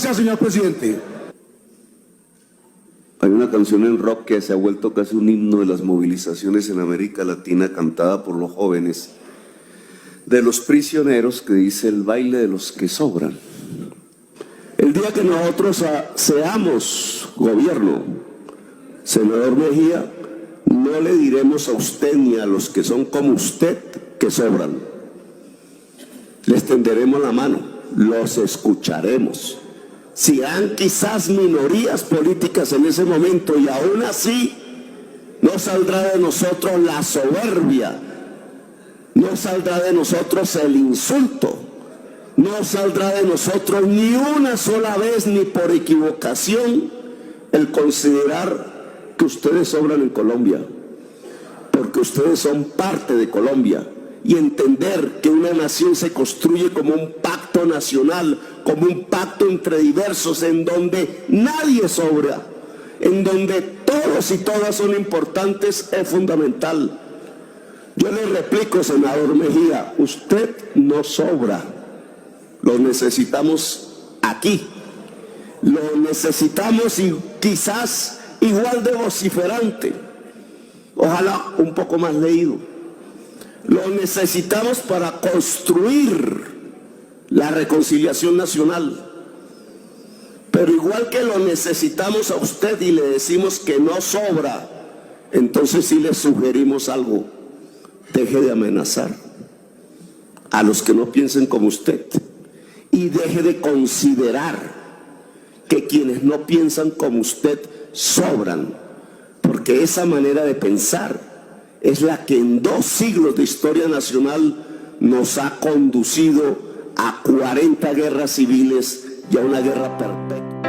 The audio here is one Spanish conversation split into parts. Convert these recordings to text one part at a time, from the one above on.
Finaliza, señor presidente. Hay una canción en rock que se ha vuelto casi un himno de las movilizaciones en América Latina, cantada por los jóvenes, de los prisioneros, que dice: el baile de los que sobran. El día que nosotros seamos gobierno, senador Mejía, no le diremos a usted ni a los que son como usted que sobran. Les tenderemos la mano, los escucharemos. Si han quizás minorías políticas en ese momento, y aún así no saldrá de nosotros la soberbia, no saldrá de nosotros el insulto, no saldrá de nosotros ni una sola vez, ni por equivocación, el considerar que ustedes sobran en Colombia, porque ustedes son parte de Colombia. Y entender que una nación se construye como un pacto nacional, como un pacto entre diversos, en donde nadie sobra, en donde todos y todas son importantes, es fundamental. Yo le replico, senador Mejía, usted no sobra, lo necesitamos aquí, lo necesitamos, y quizás igual de vociferante, ojalá un poco más leído. Lo necesitamos para construir la reconciliación nacional. Pero igual que lo necesitamos a usted y le decimos que no sobra, entonces sí le sugerimos algo: deje de amenazar a los que no piensen como usted, y deje de considerar que quienes no piensan como usted sobran, porque esa manera de pensar es la que en 2 siglos de historia nacional nos ha conducido a 40 guerras civiles y a una guerra perpetua.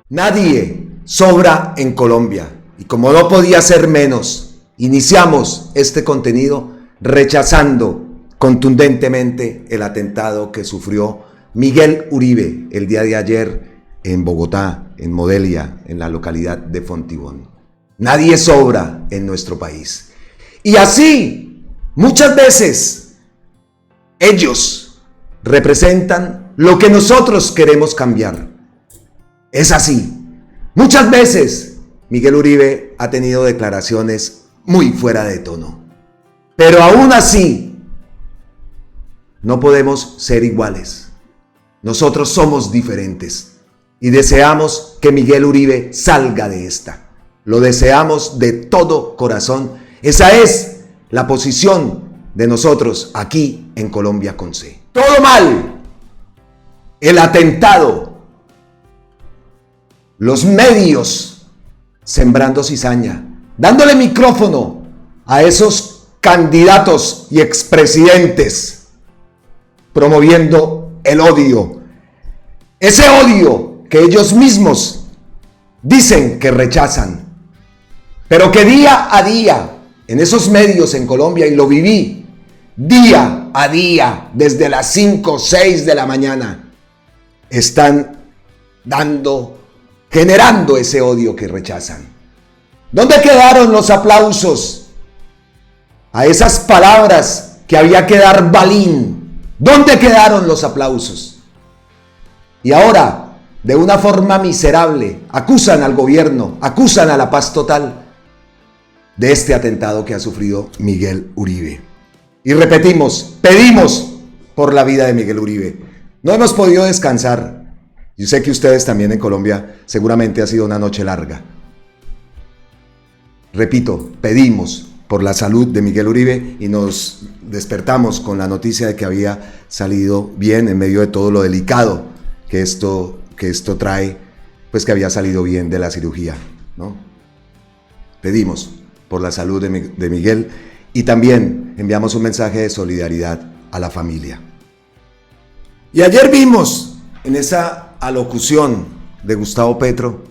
Nadie sobra en Colombia, y como no podía ser menos, iniciamos este contenido rechazando contundentemente el atentado que sufrió Miguel Uribe el día de ayer en Bogotá, en Modelia, en la localidad de Fontibón. Nadie sobra en nuestro país. Y así, muchas veces, ellos representan lo que nosotros queremos cambiar. Es así. Muchas veces Miguel Uribe ha tenido declaraciones muy fuera de tono. Pero aún así, no podemos ser iguales. Nosotros somos diferentes y deseamos que Miguel Uribe salga de esta. Lo deseamos de todo corazón. Esa es la posición de nosotros aquí en Colombia con C. Todo mal. El atentado. Los medios sembrando cizaña, dándole micrófono a esos candidatos y expresidentes, promoviendo el odio. Ese odio que ellos mismos dicen que rechazan, pero que día a día en esos medios en Colombia, y lo viví día a día desde las 5 o 6 de la mañana, están generando ese odio que rechazan. ¿Dónde quedaron los aplausos a esas palabras que había que dar balín? ¿Dónde quedaron los aplausos? Y ahora, de una forma miserable, acusan al gobierno, acusan a la paz total de este atentado que ha sufrido Miguel Uribe. Y repetimos, pedimos por la vida de Miguel Uribe. No hemos podido descansar. Yo sé que ustedes también en Colombia seguramente ha sido una noche larga. Repito, pedimos por la salud de Miguel Uribe, y nos despertamos con la noticia de que había salido bien en medio de todo lo delicado que esto trae, pues que había salido bien de la cirugía, ¿no? Pedimos por la salud de Miguel, y también enviamos un mensaje de solidaridad a la familia. Y ayer vimos en esa alocución de Gustavo Petro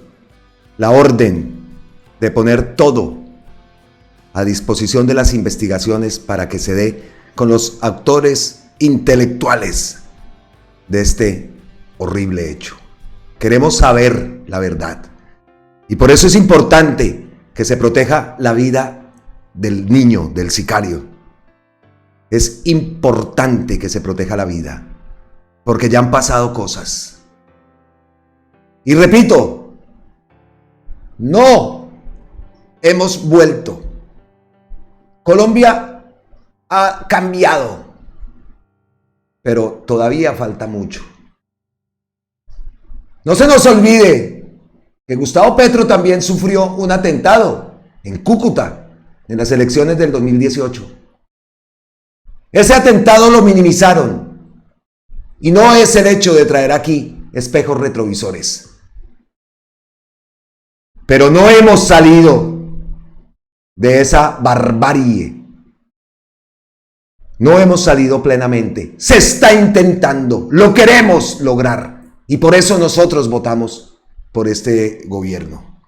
la orden de poner todo a disposición de las investigaciones para que se dé con los actores intelectuales de este horrible hecho. Queremos saber la verdad, y por eso es importante que se proteja la vida del niño, del sicario. Es importante que se proteja la vida, porque ya han pasado cosas. Y repito, no hemos vuelto. Colombia ha cambiado, pero todavía falta mucho. No se nos olvide que Gustavo Petro también sufrió un atentado en Cúcuta en las elecciones del 2018. Ese atentado lo minimizaron y no es el hecho de traer aquí espejos retrovisores. Pero no hemos salido de esa barbarie. No hemos salido plenamente. Se está intentando, lo queremos lograr. Y por eso nosotros votamos por este gobierno.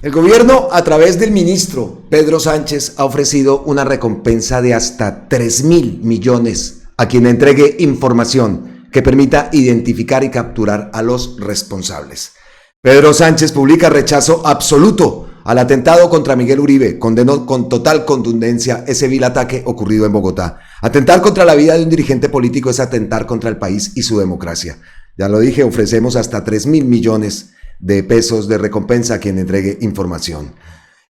El gobierno, a través del ministro Pedro Sánchez, ha ofrecido una recompensa de hasta 3.000 millones a quien entregue información que permita identificar y capturar a los responsables. Pedro Sánchez publica rechazo absoluto al atentado contra Miguel Uribe, condenó con total contundencia ese vil ataque ocurrido en Bogotá. Atentar contra la vida de un dirigente político es atentar contra el país y su democracia. Ya lo dije, ofrecemos hasta 3.000 millones de pesos de recompensa a quien entregue información.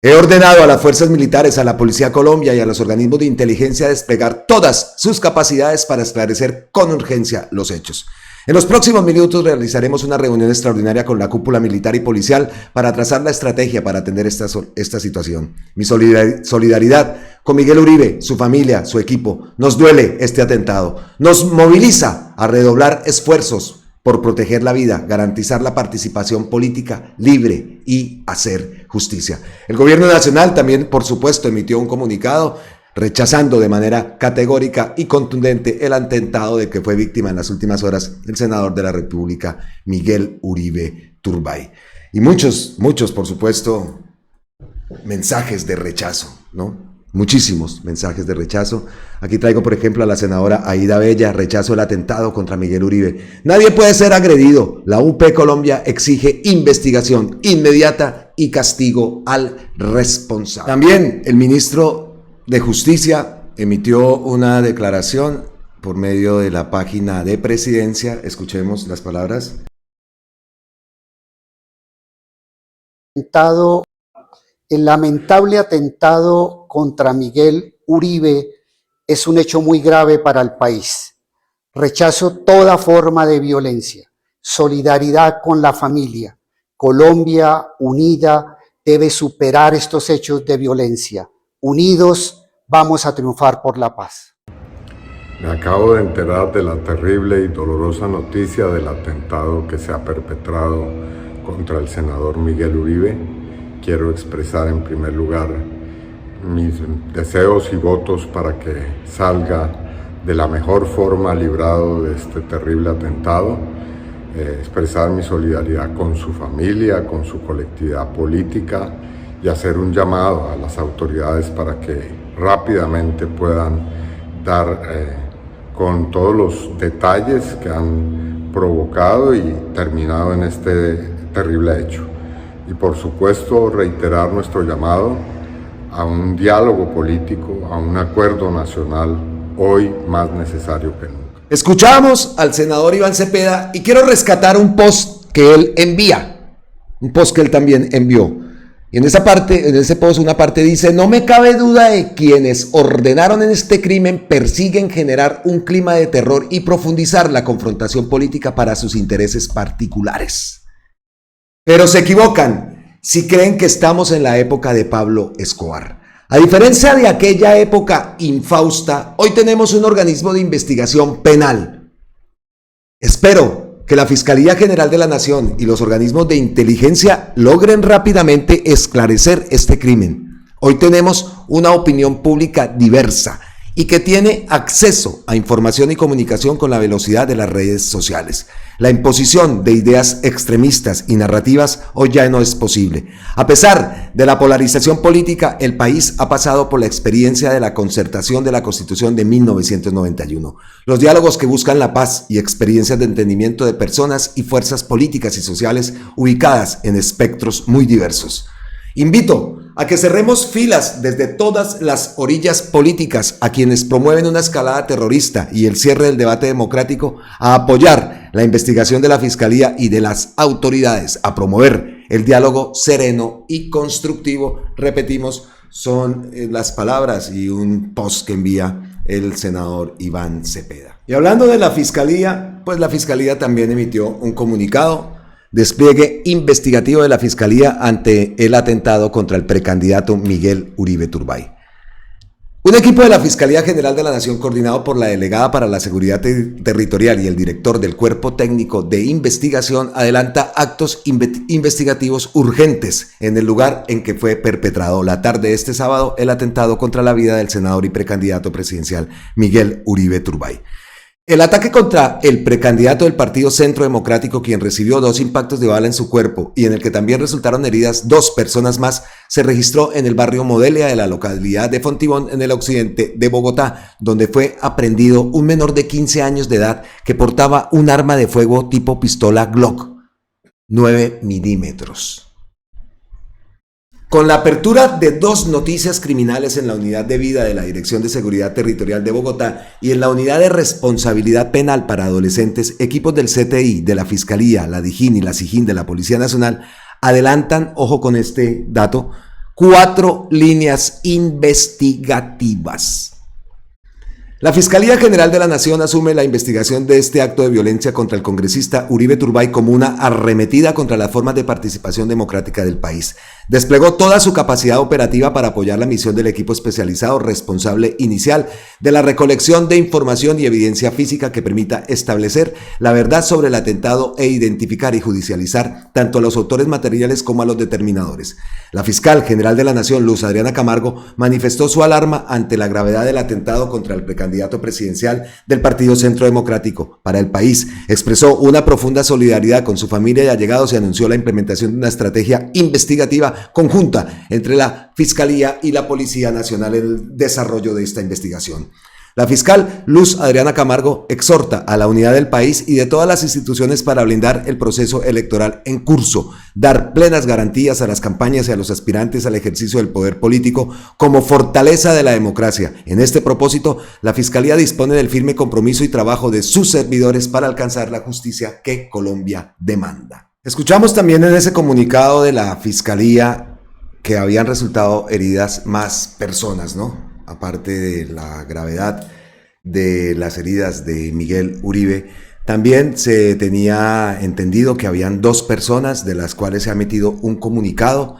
He ordenado a las fuerzas militares, a la Policía Colombia y a los organismos de inteligencia desplegar todas sus capacidades para esclarecer con urgencia los hechos. En los próximos minutos realizaremos una reunión extraordinaria con la cúpula militar y policial para trazar la estrategia para atender esta situación. Mi solidaridad con Miguel Uribe, su familia, su equipo. Nos duele este atentado. Nos moviliza a redoblar esfuerzos por proteger la vida, garantizar la participación política libre y hacer justicia. El gobierno nacional también, por supuesto, emitió un comunicado rechazando de manera categórica y contundente el atentado de que fue víctima en las últimas horas el senador de la República, Miguel Uribe Turbay. Y muchos, por supuesto, mensajes de rechazo, ¿no? Muchísimos mensajes de rechazo. Aquí traigo, por ejemplo, a la senadora Aida Bella, rechazo el atentado contra Miguel Uribe. Nadie puede ser agredido. La UP Colombia exige investigación inmediata y castigo al responsable. También el ministro de Justicia emitió una declaración por medio de la página de Presidencia. Escuchemos las palabras. El lamentable atentado contra Miguel Uribe es un hecho muy grave para el país. Rechazo toda forma de violencia. Solidaridad con la familia. Colombia unida debe superar estos hechos de violencia. Unidos vamos a triunfar por la paz. Me acabo de enterar de la terrible y dolorosa noticia del atentado que se ha perpetrado contra el senador Miguel Uribe. Quiero expresar en primer lugar mis deseos y votos para que salga de la mejor forma librado de este terrible atentado, expresar mi solidaridad con su familia, con su colectividad política y hacer un llamado a las autoridades para que rápidamente puedan dar con todos los detalles que han provocado y terminado en este terrible hecho. Y por supuesto reiterar nuestro llamado a un diálogo político, a un acuerdo nacional, hoy más necesario que nunca. Escuchamos al senador Iván Cepeda y quiero rescatar un post que él envía, un post que él también envió. Y en ese post una parte dice: no me cabe duda de quienes ordenaron en este crimen persiguen generar un clima de terror y profundizar la confrontación política para sus intereses particulares. Pero se equivocan si creen que estamos en la época de Pablo Escobar. A diferencia de aquella época infausta, hoy tenemos un organismo de investigación penal. Espero que la Fiscalía General de la Nación y los organismos de inteligencia logren rápidamente esclarecer este crimen. Hoy tenemos una opinión pública diversa y que tiene acceso a información y comunicación con la velocidad de las redes sociales. La imposición de ideas extremistas y narrativas hoy ya no es posible. A pesar de la polarización política, el país ha pasado por la experiencia de la concertación de la Constitución de 1991. Los diálogos que buscan la paz y experiencias de entendimiento de personas y fuerzas políticas y sociales ubicadas en espectros muy diversos. Invito a que cerremos filas desde todas las orillas políticas a quienes promueven una escalada terrorista y el cierre del debate democrático, a apoyar la investigación de la Fiscalía y de las autoridades, a promover el diálogo sereno y constructivo. Repetimos, son las palabras y un post que envía el senador Iván Cepeda. Y hablando de la Fiscalía, pues la Fiscalía también emitió un comunicado: despliegue investigativo de la Fiscalía ante el atentado contra el precandidato Miguel Uribe Turbay. Un equipo de la Fiscalía General de la Nación, coordinado por la delegada para la Seguridad Territorial y el director del Cuerpo Técnico de Investigación, adelanta actos investigativos urgentes en el lugar en que fue perpetrado la tarde de este sábado el atentado contra la vida del senador y precandidato presidencial Miguel Uribe Turbay. El ataque contra el precandidato del Partido Centro Democrático, quien recibió 2 impactos de bala en su cuerpo y en el que también resultaron heridas 2 personas más, se registró en el barrio Modelia de la localidad de Fontibón, en el occidente de Bogotá, donde fue aprehendido un menor de 15 años de edad que portaba un arma de fuego tipo pistola Glock 9 milímetros. Con la apertura de 2 noticias criminales en la Unidad de Vida de la Dirección de Seguridad Territorial de Bogotá y en la Unidad de Responsabilidad Penal para Adolescentes, equipos del CTI, de la Fiscalía, la DIJÍN y la SIJÍN de la Policía Nacional adelantan, ojo con este dato, 4 líneas investigativas. La Fiscalía General de la Nación asume la investigación de este acto de violencia contra el congresista Uribe Turbay como una arremetida contra las formas de participación democrática del país. Desplegó toda su capacidad operativa para apoyar la misión del equipo especializado responsable inicial de la recolección de información y evidencia física que permita establecer la verdad sobre el atentado e identificar y judicializar tanto a los autores materiales como a los determinadores. La fiscal general de la Nación, Luz Adriana Camargo, manifestó su alarma ante la gravedad del atentado contra el precandidato presidencial del Partido Centro Democrático para el país. Expresó una profunda solidaridad con su familia y allegados y anunció la implementación de una estrategia investigativa conjunta entre la Fiscalía y la Policía Nacional en el desarrollo de esta investigación. La fiscal Luz Adriana Camargo exhorta a la unidad del país y de todas las instituciones para blindar el proceso electoral en curso, dar plenas garantías a las campañas y a los aspirantes al ejercicio del poder político como fortaleza de la democracia. En este propósito, la Fiscalía dispone del firme compromiso y trabajo de sus servidores para alcanzar la justicia que Colombia demanda. Escuchamos también en ese comunicado de la Fiscalía que habían resultado heridas más personas, ¿no? Aparte de la gravedad de las heridas de Miguel Uribe, también se tenía entendido que habían 2 personas de las cuales se ha emitido un comunicado.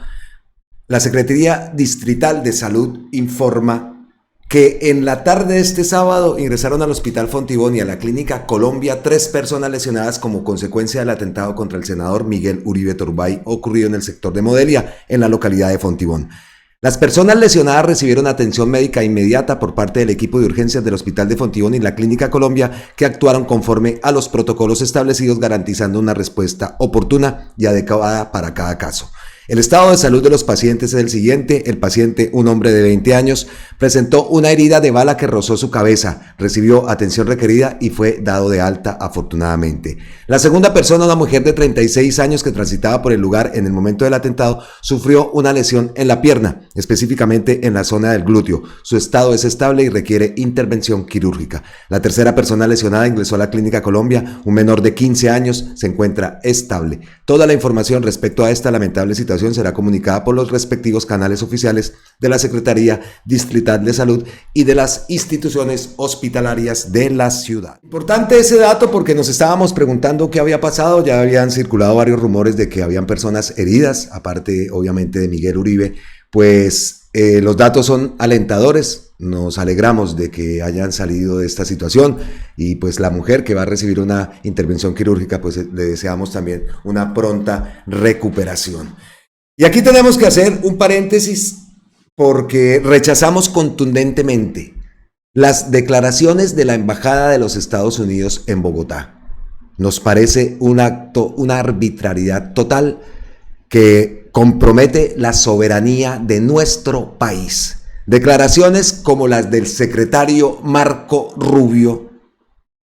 La Secretaría Distrital de Salud informa que en la tarde de este sábado ingresaron al Hospital Fontibón y a la Clínica Colombia 3 personas lesionadas como consecuencia del atentado contra el senador Miguel Uribe Turbay ocurrido en el sector de Modelia, en la localidad de Fontibón. Las personas lesionadas recibieron atención médica inmediata por parte del equipo de urgencias del Hospital de Fontibón y la Clínica Colombia, que actuaron conforme a los protocolos establecidos, garantizando una respuesta oportuna y adecuada para cada caso. El estado de salud de los pacientes es el siguiente. El paciente, un hombre de 20 años, presentó una herida de bala que rozó su cabeza, recibió atención requerida y fue dado de alta afortunadamente. La segunda persona, una mujer de 36 años que transitaba por el lugar en el momento del atentado, sufrió una lesión en la pierna, específicamente en la zona del glúteo. Su estado es estable y requiere intervención quirúrgica. La tercera persona lesionada ingresó a la Clínica Colombia, un menor de 15 años, se encuentra estable. Toda la información respecto a esta lamentable situación será comunicada por los respectivos canales oficiales de la Secretaría Distrital de Salud y de las instituciones hospitalarias de la ciudad. Importante ese dato porque nos estábamos preguntando qué había pasado. Ya habían circulado varios rumores de que habían personas heridas, aparte obviamente de Miguel Uribe. Pues los datos son alentadores. Nos alegramos de que hayan salido de esta situación y pues la mujer que va a recibir una intervención quirúrgica, pues le deseamos también una pronta recuperación. Y aquí tenemos que hacer un paréntesis porque rechazamos contundentemente las declaraciones de la Embajada de los Estados Unidos en Bogotá. Nos parece un acto, una arbitrariedad total que compromete la soberanía de nuestro país. Declaraciones como las del secretario Marco Rubio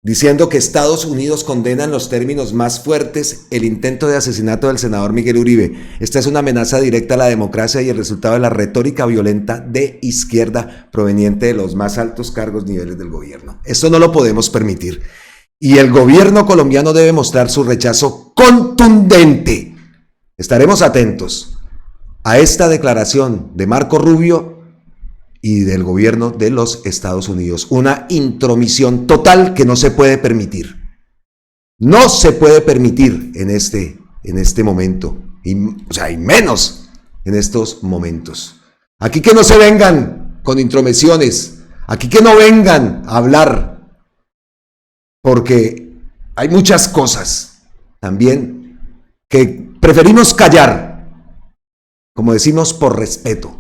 diciendo que Estados Unidos condena en los términos más fuertes el intento de asesinato del senador Miguel Uribe. Esta es una amenaza directa a la democracia y el resultado de la retórica violenta de izquierda proveniente de los más altos cargos niveles del gobierno. Esto no lo podemos permitir. Y el gobierno colombiano debe mostrar su rechazo contundente. Estaremos atentos a esta declaración de Marco Rubio y del gobierno de los Estados Unidos. Una intromisión total que no se puede permitir. No se puede permitir en este momento. Y menos en estos momentos. Aquí que no se vengan con intromisiones. Aquí que no vengan a hablar. Porque hay muchas cosas también que preferimos callar. Como decimos, por respeto.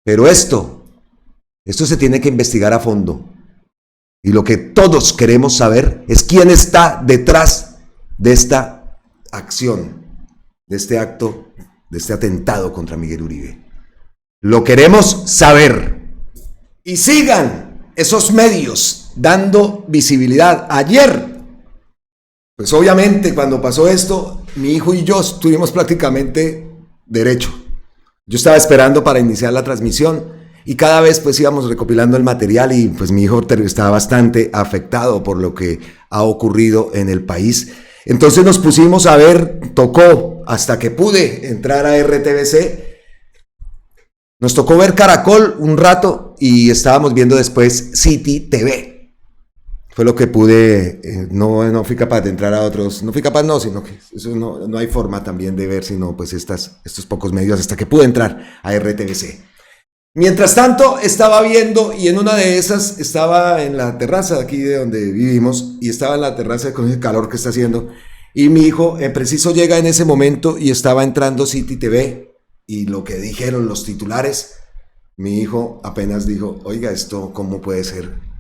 Pero esto se tiene que investigar a fondo. Y lo que todos queremos saber es quién está detrás de esta acción, de este acto, de este atentado contra Miguel Uribe. Lo queremos saber. Y sigan esos medios dando visibilidad. Ayer, pues obviamente cuando pasó esto, mi hijo y yo estuvimos prácticamente derecho. Yo estaba esperando para iniciar la transmisión y cada vez pues íbamos recopilando el material y pues mi hijo estaba bastante afectado por lo que ha ocurrido en el país. Entonces nos pusimos a ver, tocó hasta que pude entrar a RTBC, nos tocó ver Caracol un rato y estábamos viendo después City TV. Fue lo que pude, no fui capaz de entrar a otros, no fui capaz no, sino que eso no hay forma también de ver, sino pues estos pocos medios hasta que pude entrar a RTBC. Mientras tanto estaba viendo y en una de esas estaba en la terraza de aquí de donde vivimos y estaba en la terraza con el calor que está haciendo y mi hijo en preciso llega en ese momento y estaba entrando City TV y lo que dijeron los titulares, mi hijo apenas dijo, oiga, ¿esto cómo puede ser?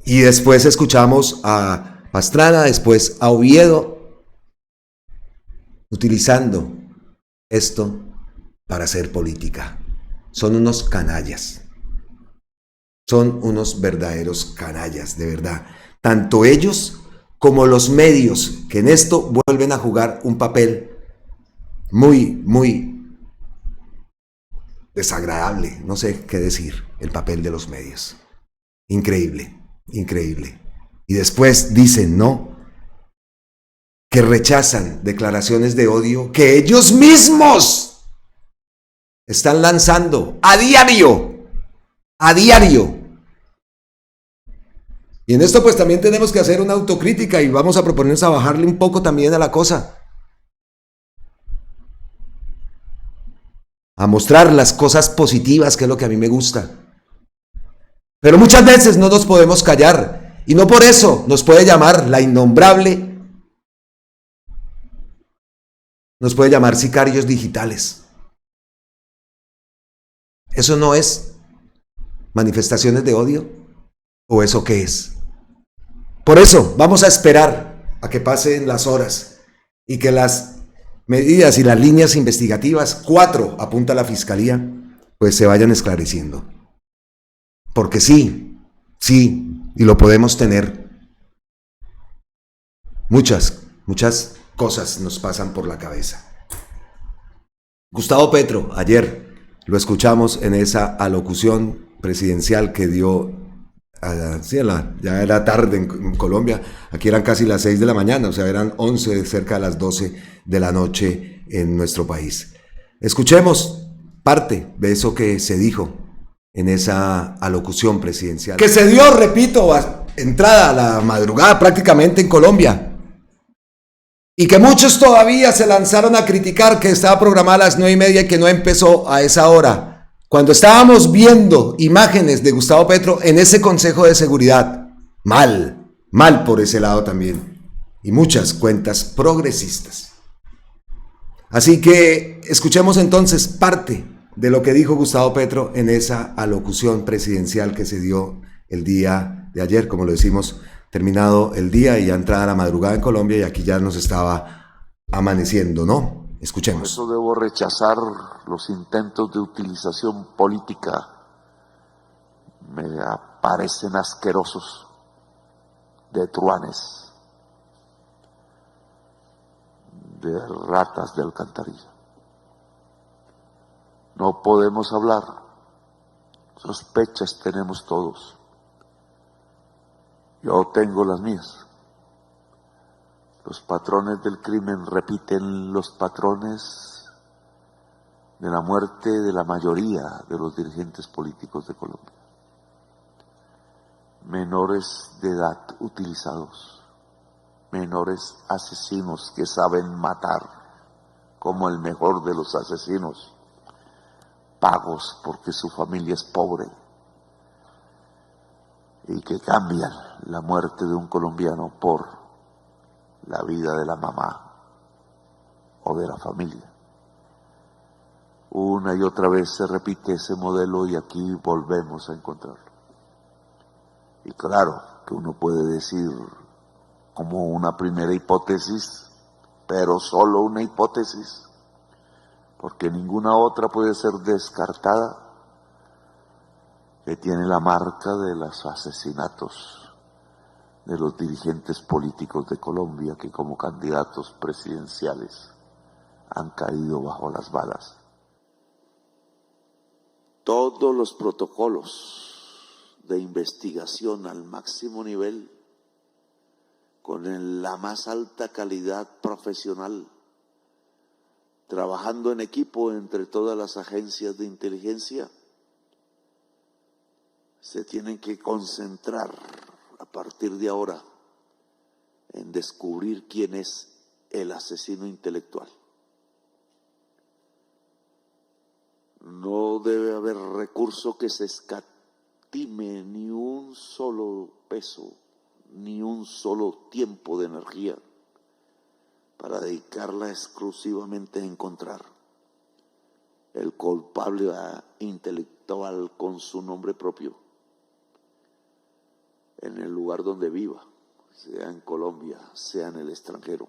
Y después escuchamos a Pastrana, después a Oviedo, utilizando esto para hacer política. Son unos canallas. Son unos verdaderos canallas, de verdad. Tanto ellos como los medios que en esto vuelven a jugar un papel muy, muy desagradable. No sé qué decir, el papel de los medios. Increíble. Increíble. Y después dicen, ¿no? Que rechazan declaraciones de odio que ellos mismos están lanzando a diario. A diario. Y en esto pues también tenemos que hacer una autocrítica y vamos a proponernos a bajarle un poco también a la cosa. A mostrar las cosas positivas, que es lo que a mí me gusta. Pero muchas veces no nos podemos callar y no por eso nos puede llamar la innombrable, nos puede llamar sicarios digitales. ¿Eso no es manifestaciones de odio? ¿O eso qué es? Por eso vamos a esperar a que pasen las horas y que las medidas y las líneas investigativas, 4 apunta la Fiscalía, pues se vayan esclareciendo. Porque sí, y lo podemos tener. Muchas cosas nos pasan por la cabeza. Gustavo Petro, ayer lo escuchamos en esa alocución presidencial que dio, ya era tarde en Colombia, aquí eran casi las 6 de la mañana, o sea, eran 11, cerca de las 12 de la noche en nuestro país. Escuchemos parte de eso que se dijo en esa alocución presidencial. Que se dio, repito, entrada a la madrugada prácticamente en Colombia. Y que muchos todavía se lanzaron a criticar que estaba programada a las 9:30 y que no empezó a esa hora. Cuando estábamos viendo imágenes de Gustavo Petro en ese Consejo de Seguridad. Mal por ese lado también. Y muchas cuentas progresistas. Así que escuchemos entonces parte de lo que dijo Gustavo Petro en esa alocución presidencial que se dio el día de ayer, como lo decimos, terminado el día y ya entrada la madrugada en Colombia y aquí ya nos estaba amaneciendo, ¿no? Escuchemos. Por eso debo rechazar los intentos de utilización política. Me parecen asquerosos de truanes, de ratas de alcantarilla. No podemos hablar, sospechas tenemos todos. Yo tengo las mías. Los patrones del crimen repiten los patrones de la muerte de la mayoría de los dirigentes políticos de Colombia. Menores de edad utilizados, menores asesinos que saben matar como el mejor de los asesinos, pagos porque su familia es pobre y que cambian la muerte de un colombiano por la vida de la mamá o de la familia. Una y otra vez se repite ese modelo y aquí volvemos a encontrarlo. Y claro que uno puede decir como una primera hipótesis, pero solo una hipótesis, porque ninguna otra puede ser descartada, que tiene la marca de los asesinatos de los dirigentes políticos de Colombia que como candidatos presidenciales han caído bajo las balas. Todos los protocolos de investigación al máximo nivel, con la más alta calidad profesional, trabajando en equipo entre todas las agencias de inteligencia, se tienen que concentrar a partir de ahora en descubrir quién es el asesino intelectual. No debe haber recurso que se escatime, ni un solo peso, ni un solo tiempo de energía para dedicarla exclusivamente a encontrar el culpable intelectual con su nombre propio en el lugar donde viva, sea en Colombia, sea en el extranjero.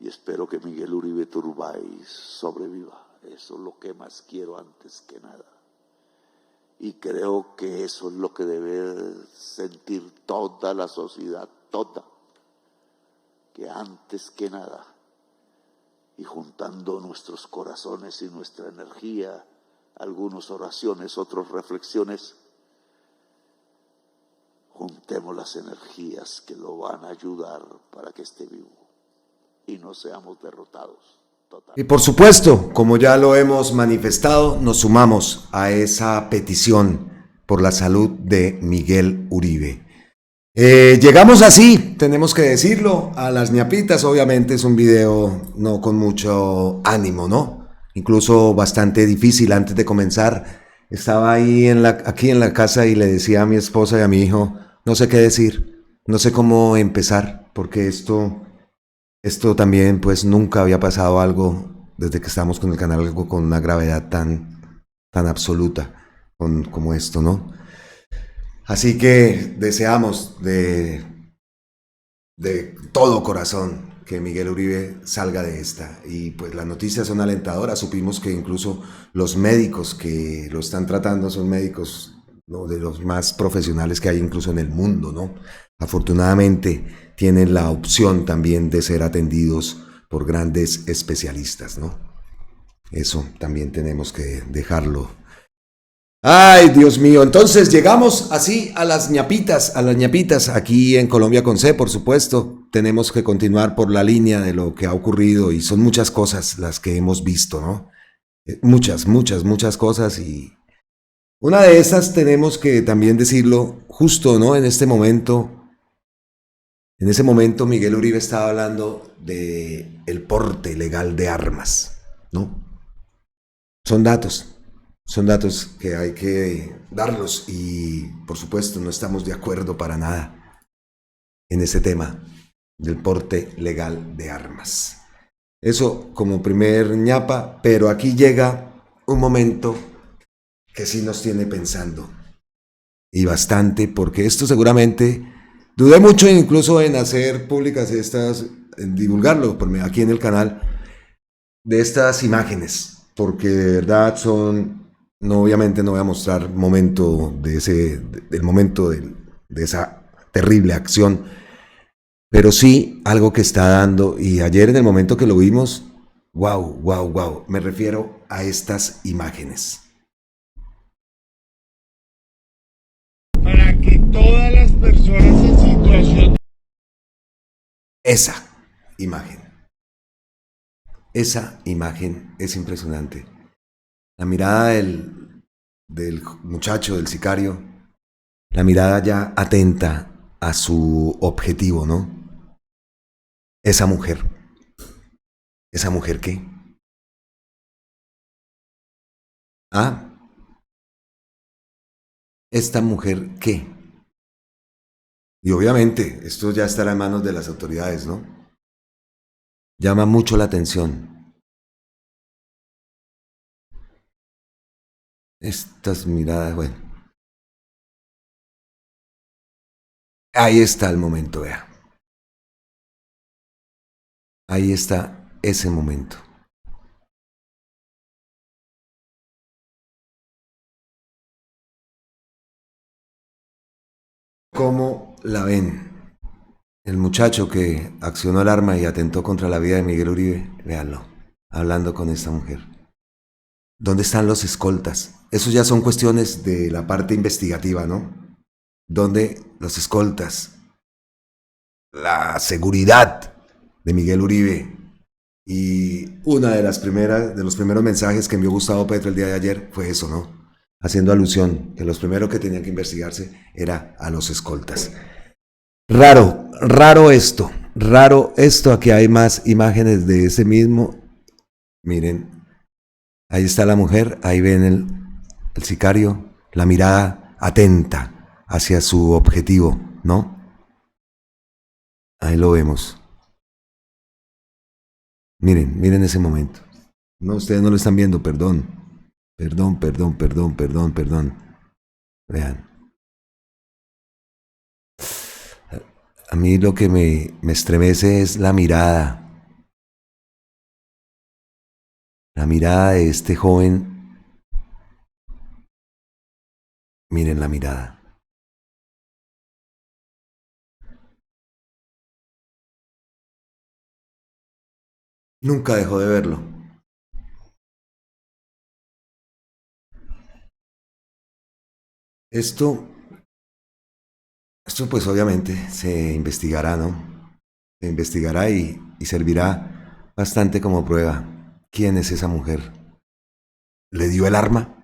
Y espero que Miguel Uribe Turbay sobreviva. Eso es lo que más quiero antes que nada. Y creo que eso es lo que debe sentir toda la sociedad, toda. Que antes que nada, y juntando nuestros corazones y nuestra energía, algunas oraciones, otras reflexiones, juntemos las energías que lo van a ayudar para que esté vivo y no seamos derrotados. Y por supuesto, como ya lo hemos manifestado, nos sumamos a esa petición por la salud de Miguel Uribe. Llegamos así, tenemos que decirlo, a las ñapitas. Obviamente es un video no con mucho ánimo, ¿no? Incluso bastante difícil. Antes de comenzar, estaba ahí aquí en la casa y le decía a mi esposa y a mi hijo, no sé qué decir, no sé cómo empezar, porque esto también pues nunca había pasado algo desde que estamos con el canal, algo con una gravedad tan absoluta como esto, ¿no? Así que deseamos de todo corazón que Miguel Uribe salga de esta. Y pues las noticias son alentadoras. Supimos que incluso los médicos que lo están tratando son médicos, ¿no?, de los más profesionales que hay incluso en el mundo, ¿no? Afortunadamente tienen la opción también de ser atendidos por grandes especialistas, ¿no? Eso también tenemos que dejarlo. Ay, Dios mío. Entonces llegamos así a las ñapitas aquí en Colombia con C, por supuesto. Tenemos que continuar por la línea de lo que ha ocurrido y son muchas cosas las que hemos visto, ¿no? Muchas cosas, y una de esas tenemos que también decirlo justo, ¿no? En ese momento Miguel Uribe estaba hablando de el porte legal de armas, ¿no? Son datos que hay que darlos y por supuesto no estamos de acuerdo para nada en ese tema del porte legal de armas. Eso como primer ñapa, pero aquí llega un momento que sí nos tiene pensando y bastante, porque esto seguramente dudé mucho incluso en hacer públicas estas, en divulgarlo aquí en el canal, de estas imágenes, porque de verdad obviamente no voy a mostrar del momento de esa terrible acción, pero sí algo que está dando. Y ayer en el momento que lo vimos, wow, me refiero a estas imágenes. Para que todas las personas en situación... Esa imagen es impresionante. La mirada del muchacho, del sicario, la mirada ya atenta a su objetivo, ¿no? Esa mujer ¿qué? ¿Esta mujer qué? Y obviamente esto ya estará en manos de las autoridades, ¿no? Llama mucho la atención. Estas miradas, bueno. Ahí está el momento, vea. Ahí está ese momento. ¿Cómo la ven? El muchacho que accionó el arma y atentó contra la vida de Miguel Uribe, véanlo, hablando con esta mujer. ¿Dónde están los escoltas? Eso ya son cuestiones de la parte investigativa, ¿no? ¿Dónde los escoltas? La seguridad de Miguel Uribe. Y una de los primeros mensajes que envió Gustavo Petro el día de ayer fue eso, ¿no? Haciendo alusión que los primeros que tenían que investigarse era a los escoltas. Raro esto, aquí hay más imágenes de ese mismo. Miren, ahí está la mujer, ahí ven el sicario, la mirada atenta hacia su objetivo, ¿no? Ahí lo vemos. Miren ese momento. No, ustedes no lo están viendo, perdón. Vean. A mí lo que me estremece es la mirada. La mirada de este joven. Miren la mirada. Nunca dejó de verlo. Esto pues obviamente se investigará, ¿no? Se investigará y servirá bastante como prueba. ¿Quién es esa mujer? ¿Le dio el arma?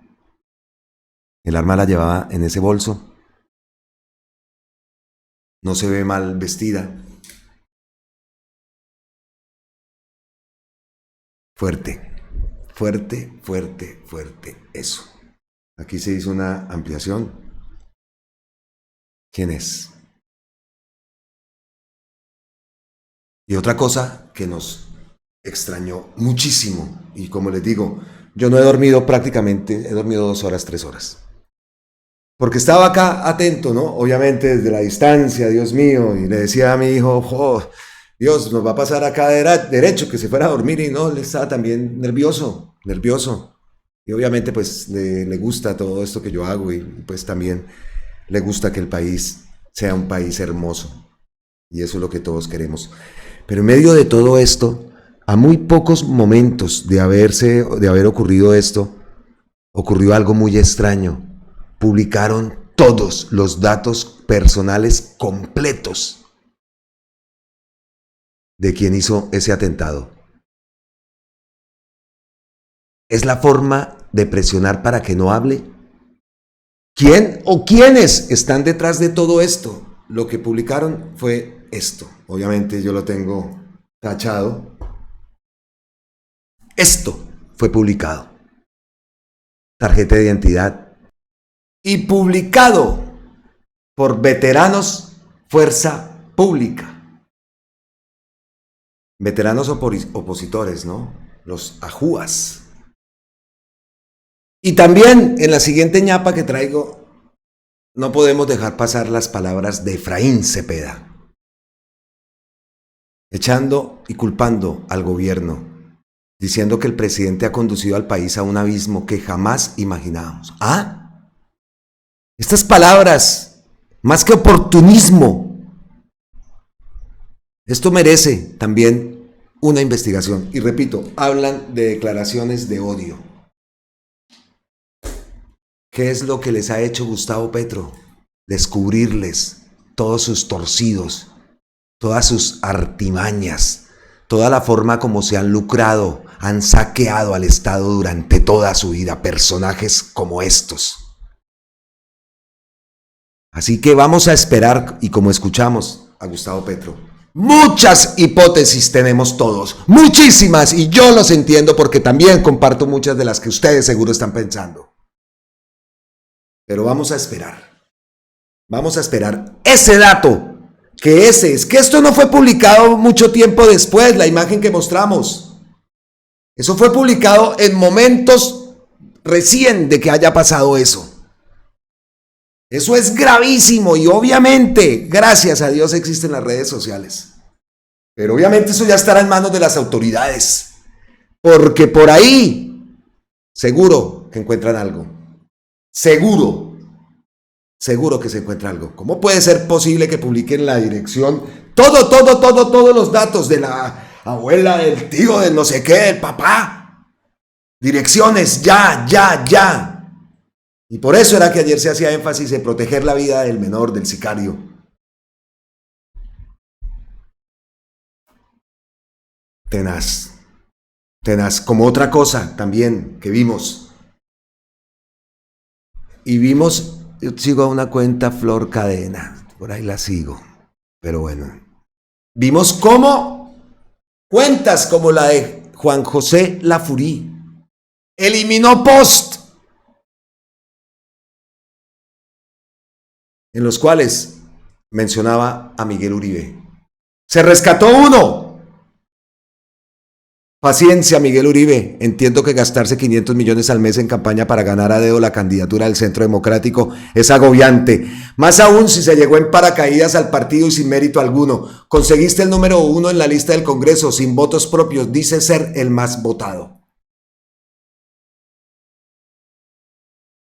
¿El arma la llevaba en ese bolso? ¿No se ve mal vestida? Fuerte. Eso. Aquí se hizo una ampliación. ¿Quién es? Y otra cosa que nos extrañó muchísimo, y como les digo, yo no he dormido prácticamente, he dormido 2 horas, 3 horas. Porque estaba acá atento, ¿no? Obviamente desde la distancia, Dios mío, y le decía a mi hijo, Dios, nos va a pasar acá derecho, que se fuera a dormir, y no, le estaba también nervioso. Y obviamente pues le gusta todo esto que yo hago, y pues también le gusta que el país sea un país hermoso. Y eso es lo que todos queremos. Pero en medio de todo esto, a muy pocos momentos de haber ocurrido esto, ocurrió algo muy extraño. Publicaron todos los datos personales completos de quien hizo ese atentado. ¿Es la forma de presionar para que no hable? ¿Quién o quiénes están detrás de todo esto? Lo que publicaron fue esto. Obviamente yo lo tengo tachado. Esto fue publicado. Tarjeta de identidad. Y publicado por veteranos Fuerza Pública. Veteranos opositores, ¿no? Los ajúas. Y también en la siguiente ñapa que traigo, no podemos dejar pasar las palabras de Efraín Cepeda, echando y culpando al gobierno, diciendo que el presidente ha conducido al país a un abismo que jamás imaginábamos. Estas palabras más que oportunismo. Esto merece también una investigación. Y repito, hablan de declaraciones de odio. ¿Qué es lo que les ha hecho Gustavo Petro? Descubrirles todos sus torcidos, todas sus artimañas, toda la forma como se han lucrado, han saqueado al Estado durante toda su vida, personajes como estos. Así que vamos a esperar, y como escuchamos a Gustavo Petro, muchas hipótesis tenemos todos, muchísimas, y yo los entiendo porque también comparto muchas de las que ustedes seguro están pensando. Pero vamos a esperar ese dato, que esto no fue publicado mucho tiempo después, la imagen que mostramos. Eso fue publicado en momentos recién de que haya pasado eso. Eso es gravísimo y obviamente, gracias a Dios, existen las redes sociales. Pero obviamente eso ya estará en manos de las autoridades, porque por ahí seguro que encuentran algo. Seguro que se encuentra algo. ¿Cómo puede ser posible que publiquen la dirección? Todos los datos de la abuela, del tío, del no sé qué, del papá. Direcciones, ya. Y por eso era que ayer se hacía énfasis en proteger la vida del menor, del sicario. Tenaz, como otra cosa también que vimos. Y vimos, yo sigo a una cuenta Flor Cadena, por ahí la sigo, pero bueno. Vimos cómo cuentas como la de Juan José Lafurí eliminó post en los cuales mencionaba a Miguel Uribe. Se rescató uno. Paciencia, Miguel Uribe. Entiendo que gastarse 500 millones al mes en campaña para ganar a dedo la candidatura del Centro Democrático es agobiante. Más aún si se llegó en paracaídas al partido y sin mérito alguno. Conseguiste el número 1 en la lista del Congreso sin votos propios. Dice ser el más votado.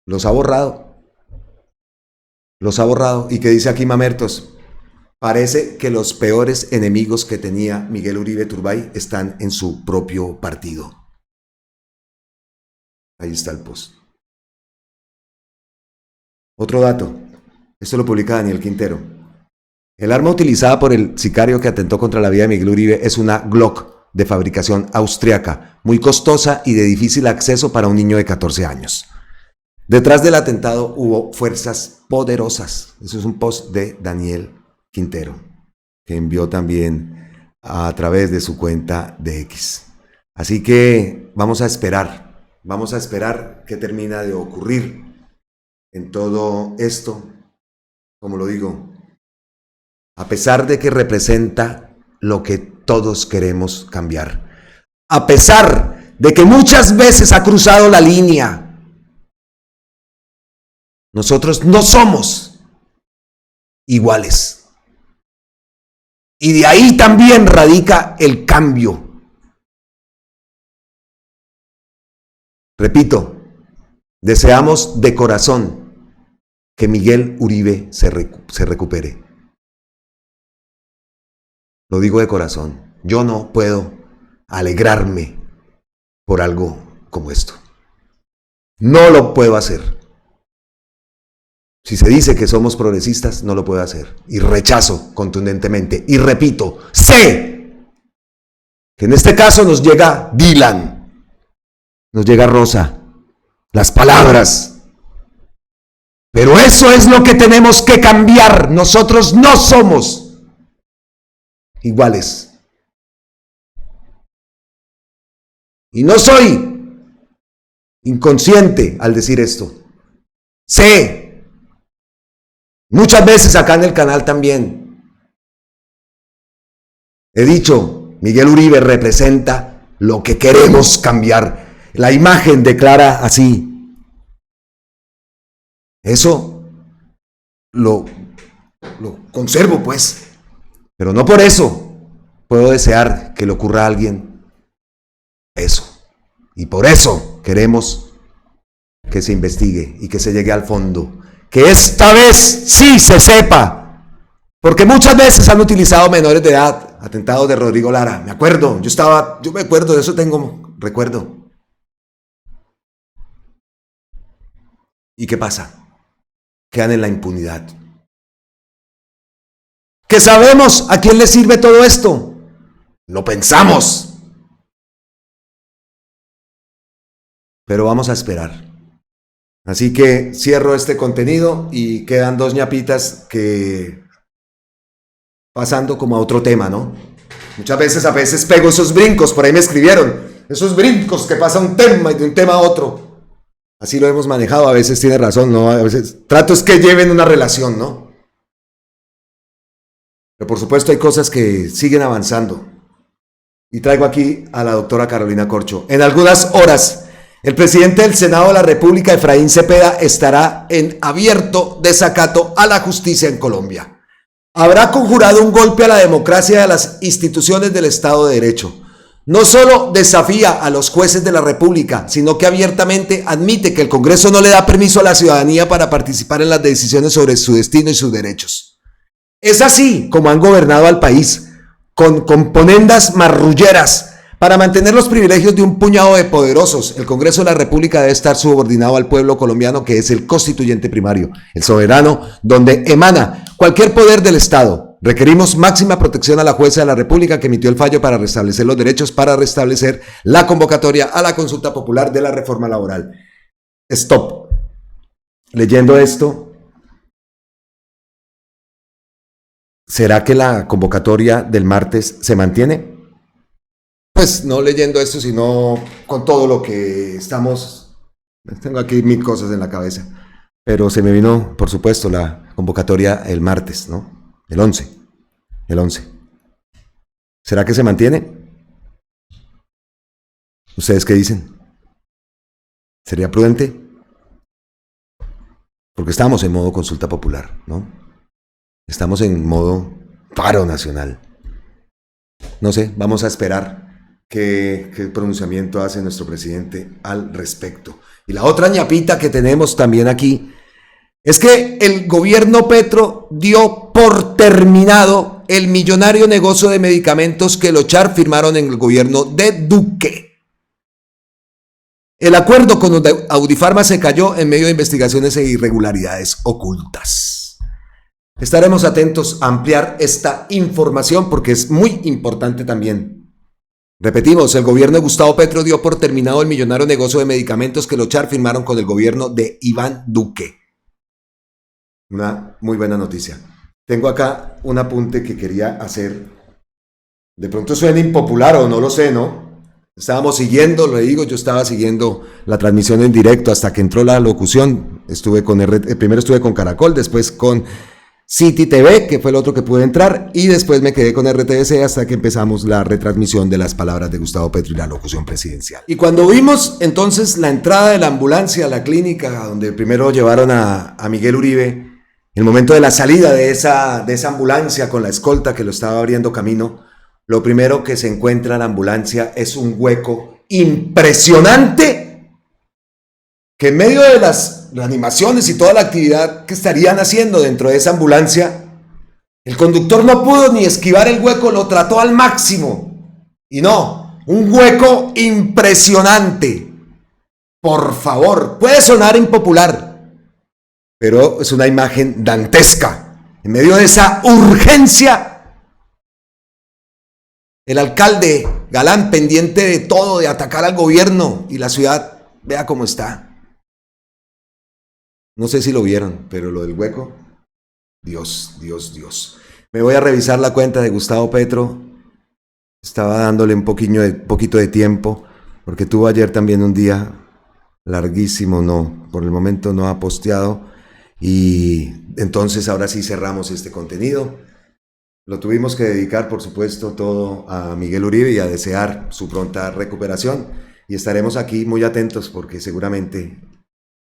Los ha borrado. ¿Y qué dice aquí Mamertos? Parece que los peores enemigos que tenía Miguel Uribe Turbay están en su propio partido. Ahí está el post. Otro dato. Esto lo publica Daniel Quintero. El arma utilizada por el sicario que atentó contra la vida de Miguel Uribe es una Glock de fabricación austriaca, muy costosa y de difícil acceso para un niño de 14 años. Detrás del atentado hubo fuerzas poderosas. Eso es un post de Daniel Quintero, que envió también a través de su cuenta de X. Así que vamos a esperar qué termina de ocurrir en todo esto. Como lo digo, a pesar de que representa lo que todos queremos cambiar, a pesar de que muchas veces ha cruzado la línea, nosotros no somos iguales. Y de ahí también radica el cambio. Repito, deseamos de corazón que Miguel Uribe se recupere. Lo digo de corazón. Yo no puedo alegrarme por algo como esto. No lo puedo hacer. Si se dice que somos progresistas, no lo puedo hacer. Y rechazo contundentemente. Y repito, sé que en este caso nos llega Dylan, nos llega Rosa, las palabras. Pero eso es lo que tenemos que cambiar. Nosotros no somos iguales. Y no soy inconsciente al decir esto. Sé. Muchas veces acá en el canal también he dicho, Miguel Uribe representa lo que queremos cambiar. La imagen declara así. Eso lo conservo pues, pero no por eso puedo desear que le ocurra a alguien eso. Y por eso queremos que se investigue y que se llegue al fondo. que esta vez sí se sepa, porque muchas veces han utilizado menores de edad, atentados de Rodrigo Lara, me acuerdo, yo me acuerdo, de eso tengo recuerdo. ¿Y qué pasa? Quedan en la impunidad. ¿Que sabemos a quién le sirve todo esto? Lo pensamos. Pero vamos a esperar. Así que cierro este contenido y quedan dos ñapitas que pasando como a otro tema, ¿no? Muchas veces a veces pego esos brincos, por ahí me escribieron, esos brincos que pasa un tema y de un tema a otro. Así lo hemos manejado, a veces tiene razón, ¿no? A veces trato es que lleven una relación, ¿no? Pero por supuesto hay cosas que siguen avanzando. Y traigo aquí a la doctora Carolina Corcho. En algunas horas, el presidente del Senado de la República, Efraín Cepeda, estará en abierto desacato a la justicia en Colombia. Habrá conjurado un golpe a la democracia y a las instituciones del Estado de Derecho. No solo desafía a los jueces de la República, sino que abiertamente admite que el Congreso no le da permiso a la ciudadanía para participar en las decisiones sobre su destino y sus derechos. Es así como han gobernado al país, con componendas marrulleras para mantener los privilegios de un puñado de poderosos. El Congreso de la República debe estar subordinado al pueblo colombiano, que es el constituyente primario, el soberano, donde emana cualquier poder del Estado. Requerimos máxima protección a la jueza de la República que emitió el fallo para restablecer los derechos, para restablecer la convocatoria a la consulta popular de la reforma laboral. Stop. Leyendo esto, ¿será que la convocatoria del martes se mantiene? Pues no leyendo esto, sino con todo lo que estamos... Tengo aquí mil cosas en la cabeza. Pero se me vino, por supuesto, la convocatoria el martes, ¿no? El 11. ¿Será que se mantiene? ¿Ustedes qué dicen? ¿Sería prudente? Porque estamos en modo consulta popular, ¿no? Estamos en modo paro nacional. No sé, vamos a esperar qué pronunciamiento hace nuestro presidente al respecto. Y la otra ñapita que tenemos también aquí es que el gobierno Petro dio por terminado el millonario negocio de medicamentos que los Char firmaron en el gobierno de Duque. El acuerdo con Audifarma se cayó en medio de investigaciones e irregularidades ocultas. Estaremos atentos a ampliar esta información porque es muy importante también. Repetimos, el gobierno de Gustavo Petro dio por terminado el millonario negocio de medicamentos que los Char firmaron con el gobierno de Iván Duque. Una muy buena noticia. Tengo acá un apunte que quería hacer. De pronto suena impopular o no lo sé, ¿no? Estábamos siguiendo, le digo, yo estaba siguiendo la transmisión en directo hasta que entró la locución. Primero estuve con Caracol, después con City TV, que fue el otro que pude entrar, y después me quedé con RTBC hasta que empezamos la retransmisión de las palabras de Gustavo Petro y la locución presidencial. Y cuando vimos entonces la entrada de la ambulancia a la clínica, donde primero llevaron a Miguel Uribe, en el momento de la salida de esa ambulancia con la escolta que lo estaba abriendo camino, lo primero que se encuentra en la ambulancia es un hueco impresionante que en medio de las reanimaciones y toda la actividad que estarían haciendo dentro de esa ambulancia, el conductor no pudo ni esquivar el hueco, lo trató al máximo. Y no, un hueco impresionante. Por favor, puede sonar impopular, pero es una imagen dantesca. En medio de esa urgencia, el alcalde Galán, pendiente de todo, de atacar al gobierno y la ciudad, vea cómo está. No sé si lo vieron, pero lo del hueco, Dios. Me voy a revisar la cuenta de Gustavo Petro. Estaba dándole un poquito de tiempo, porque tuvo ayer también un día larguísimo, por el momento no ha posteado. Y entonces ahora sí cerramos este contenido. Lo tuvimos que dedicar, por supuesto, todo a Miguel Uribe y a desear su pronta recuperación. Y estaremos aquí muy atentos porque seguramente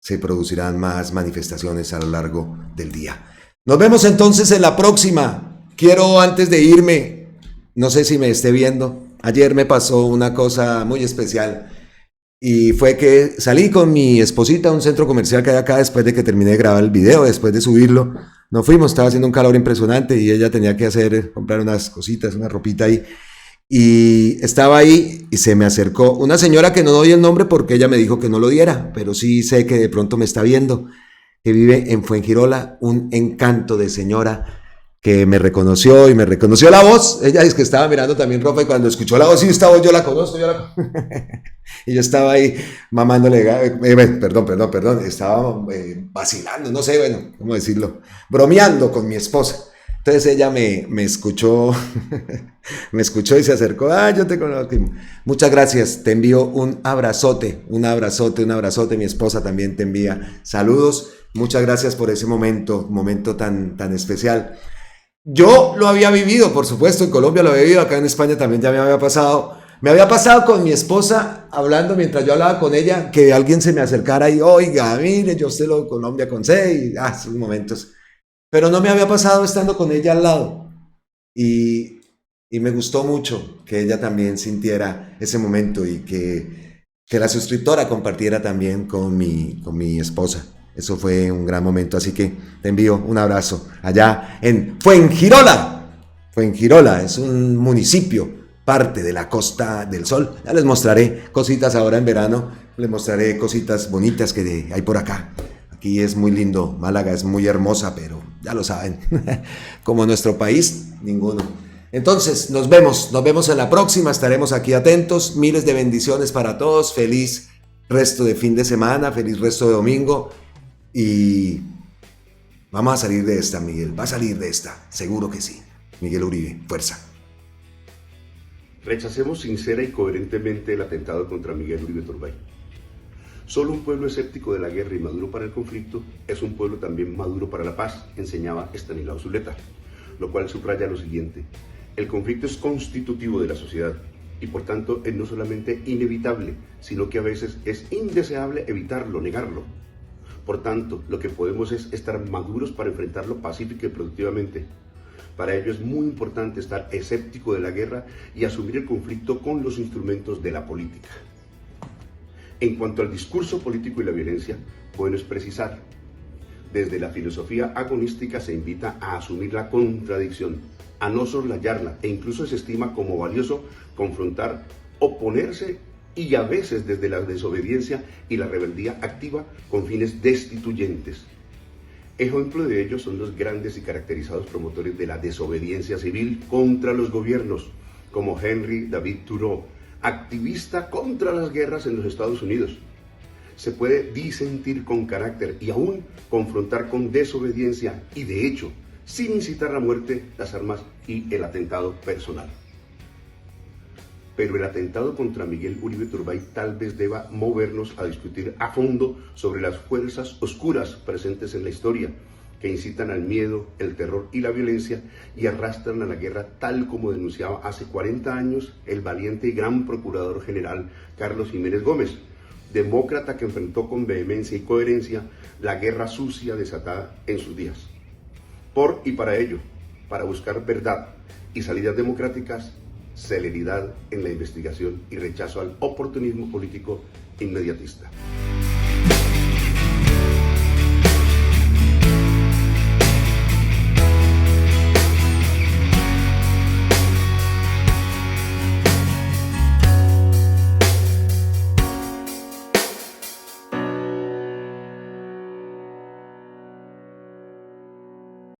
se producirán más manifestaciones a lo largo del día. Nos vemos entonces en la próxima. Quiero, antes de irme, no sé si me esté viendo, ayer me pasó una cosa muy especial. Y fue que salí con mi esposita a un centro comercial que hay acá después de que terminé de grabar el video, después de subirlo. Nos fuimos, estaba haciendo un calor impresionante y ella tenía que comprar unas cositas, una ropita ahí. Y estaba ahí y se me acercó una señora que no doy el nombre porque ella me dijo que no lo diera, pero sí sé que de pronto me está viendo, que vive en Fuengirola, un encanto de señora que me reconoció y me reconoció la voz. Ella dice que estaba mirando también ropa y cuando escuchó la voz, sí, esta voz yo la conozco, y yo estaba ahí mamándole, perdón, estaba vacilando, no sé, bueno, ¿cómo decirlo? Bromeando con mi esposa. Entonces ella me escuchó, me escuchó y se acercó. Yo te conozco. Muchas gracias, te envío un abrazote. Mi esposa también te envía saludos. Muchas gracias por ese momento tan especial. Yo lo había vivido, por supuesto, en Colombia lo había vivido, acá en España también ya me había pasado. Me había pasado con mi esposa hablando, mientras yo hablaba con ella, que alguien se me acercara y, oiga, mire, yo usted lo Colombia con C, y esos momentos. Pero no me había pasado estando con ella al lado. Y me gustó mucho que ella también sintiera ese momento y que la suscriptora compartiera también con mi esposa. Eso fue un gran momento, así que te envío un abrazo allá en Fuengirola. Fuengirola es un municipio, parte de la Costa del Sol. Ya les mostraré cositas ahora en verano, les mostraré cositas bonitas que hay por acá. Aquí es muy lindo, Málaga es muy hermosa, pero ya lo saben, como nuestro país, ninguno. Entonces, nos vemos en la próxima, estaremos aquí atentos, miles de bendiciones para todos, feliz resto de fin de semana, feliz resto de domingo, y vamos a salir de esta, Miguel, va a salir de esta, seguro que sí. Miguel Uribe, fuerza. Rechacemos sincera y coherentemente el atentado contra Miguel Uribe Turbay. Solo un pueblo escéptico de la guerra y maduro para el conflicto es un pueblo también maduro para la paz, enseñaba Estanislao Zuleta, lo cual subraya lo siguiente: el conflicto es constitutivo de la sociedad y por tanto es no solamente inevitable, sino que a veces es indeseable evitarlo, negarlo. Por tanto, lo que podemos es estar maduros para enfrentarlo pacífica y productivamente. Para ello es muy importante estar escéptico de la guerra y asumir el conflicto con los instrumentos de la política. En cuanto al discurso político y la violencia, bueno es precisar, desde la filosofía agonística se invita a asumir la contradicción, a no soslayarla, e incluso se estima como valioso confrontar, oponerse y a veces desde la desobediencia y la rebeldía activa con fines destituyentes. Ejemplo de ello son los grandes y caracterizados promotores de la desobediencia civil contra los gobiernos, como Henry David Thoreau, activista contra las guerras en los Estados Unidos. Se puede disentir con carácter y aún confrontar con desobediencia y, de hecho, sin incitar la muerte, las armas y el atentado personal. Pero el atentado contra Miguel Uribe Turbay tal vez deba movernos a discutir a fondo sobre las fuerzas oscuras presentes en la historia, que incitan al miedo, el terror y la violencia y arrastran a la guerra, tal como denunciaba hace 40 años el valiente y gran procurador general Carlos Jiménez Gómez, demócrata que enfrentó con vehemencia y coherencia la guerra sucia desatada en sus días. Por y para ello, para buscar verdad y salidas democráticas, celeridad en la investigación y rechazo al oportunismo político inmediatista.